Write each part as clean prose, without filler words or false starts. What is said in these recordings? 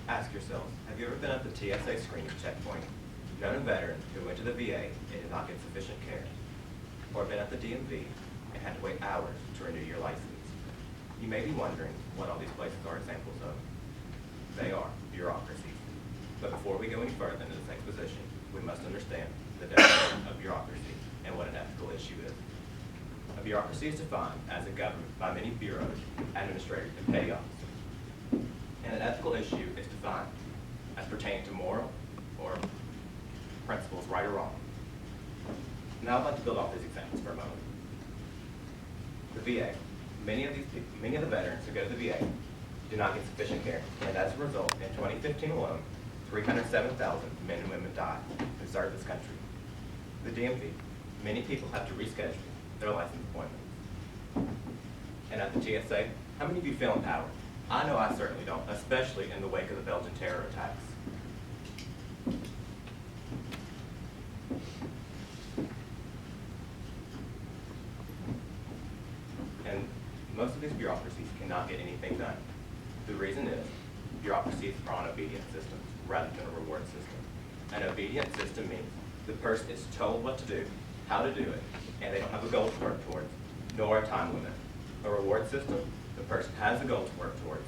Ask yourselves, have you ever been at the TSA screening checkpoint, known a veteran who went to the VA and did not get sufficient care, or been at the DMV and had to wait hours to renew your license? You may be wondering what all these places are examples of. They are bureaucracies. But before we go any further into this exposition, we must understand the definition of bureaucracy and what an ethical issue is. A bureaucracy is defined as a government by many bureaus, administrators, and petty officers. And an ethical issue is defined as pertaining to moral or principles, right or wrong. Now I'd like to build off these examples for a moment. The VA. Many of the veterans who go to the VA do not get sufficient care, and as a result, in 2015 alone, 307,000 men and women died who served this country. The DMV. Many people have to reschedule their license appointments. And at the TSA, how many of you feel empowered? I know I certainly don't, especially in the wake of the Belgian terror attacks. And most of these bureaucracies cannot get anything done. The reason is bureaucracies are on obedience systems rather than a reward system. An obedience system means the person is told what to do, how to do it, and they don't have a goal to work towards, nor a time limit. A reward system, the person has a goal to work towards.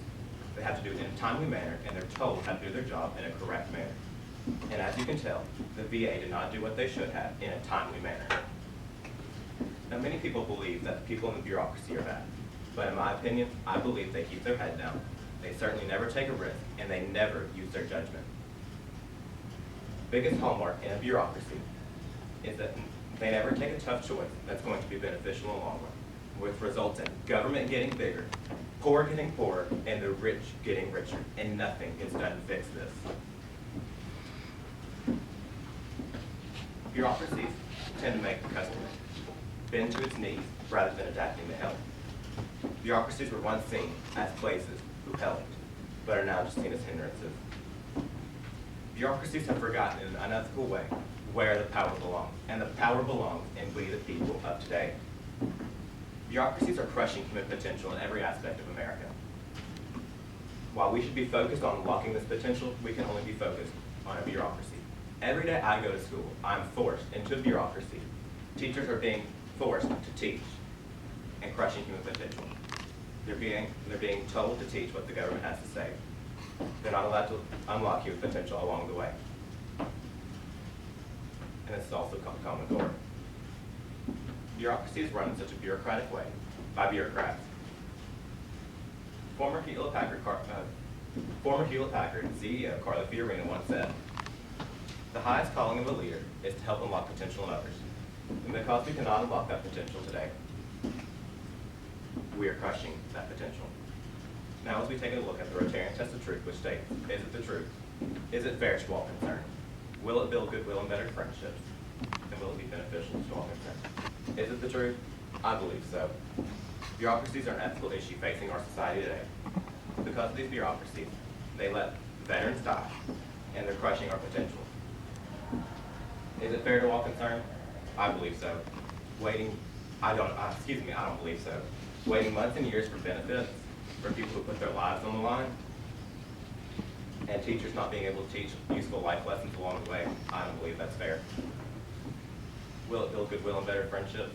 They have to do it in a timely manner, and they're told how to do their job in a correct manner. And as you can tell, the VA did not do what they should have in a timely manner. Now, many people believe that the people in the bureaucracy are bad, but in my opinion, I believe they keep their head down. They certainly never take a risk, and they never use their judgment. Biggest hallmark in a bureaucracy is that they never take a tough choice that's going to be beneficial in the long run, which results in government getting bigger, poor getting poorer, and the rich getting richer, and nothing gets done to fix this. Bureaucracies tend to make the customer bend to its knees rather than adapting to help. Bureaucracies were once seen as places who helped, but are now just seen as hindrances. Bureaucracies have forgotten in an unethical way where the power belongs, and the power belongs in we the people of today. Bureaucracies are crushing human potential in every aspect of America. While we should be focused on unlocking this potential, we can only be focused on a bureaucracy. Every day I go to school, I'm forced into a bureaucracy. Teachers are being forced to teach and crushing human potential. They're being told to teach what the government has to say. They're not allowed to unlock human potential along the way. And this is also called common core. Bureaucracy is run in such a bureaucratic way by bureaucrats. Former Hewlett-Packard CEO Carla Fiorina once said, "The highest calling of a leader is to help unlock potential in others. And because we cannot unlock that potential today, we are crushing that potential." Now as we take a look at the Rotarian test of truth, which states, is it the truth? Is it fair to all concerned? Will it build goodwill and better friendships? And will it be beneficial to all concerned? Is it the truth? I believe so. Bureaucracies are an ethical issue facing our society today. Because of these bureaucracies, they let veterans die, and they're crushing our potential. Is it fair to all concerned? I believe so. I don't believe so. Waiting months and years for benefits, for people who put their lives on the line, and teachers not being able to teach useful life lessons along the way, I don't believe that's fair. Will it build goodwill and better friendships?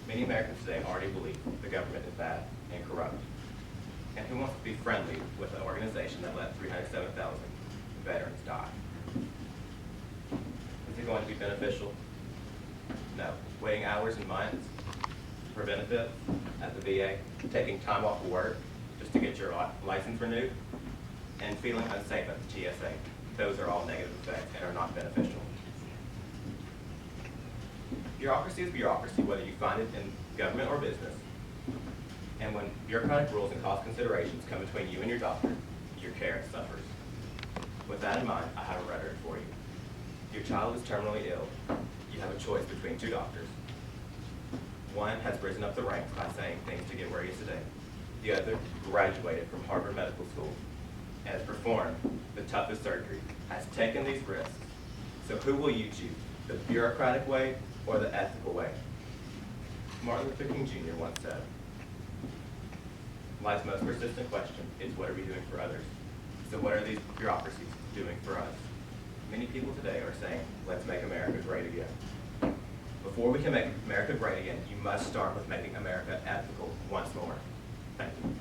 Many Americans today already believe the government is bad and corrupt. And who wants to be friendly with an organization that let 307,000 veterans die? Is it going to be beneficial? No. Waiting hours and months for benefits at the VA, taking time off of work just to get your license renewed, and feeling unsafe at the TSA. Those are all negative effects and are not beneficial. Bureaucracy is bureaucracy, whether you find it in government or business. And when bureaucratic rules and cost considerations come between you and your doctor, your care suffers. With that in mind, I have a rhetoric for you. Your child is terminally ill. You have a choice between two doctors. One has risen up the ranks by saying things to get where he is today. The other graduated from Harvard Medical School and has performed the toughest surgery, has taken these risks. So who will you choose, the bureaucratic way or the ethical way? Martin Luther King Jr. once said, "Life's most persistent question is, what are we doing for others?" So what are these bureaucracies doing for us? Many people today are saying, let's make America great again. Before we can make America great again, you must start with making America ethical once more. Thank you.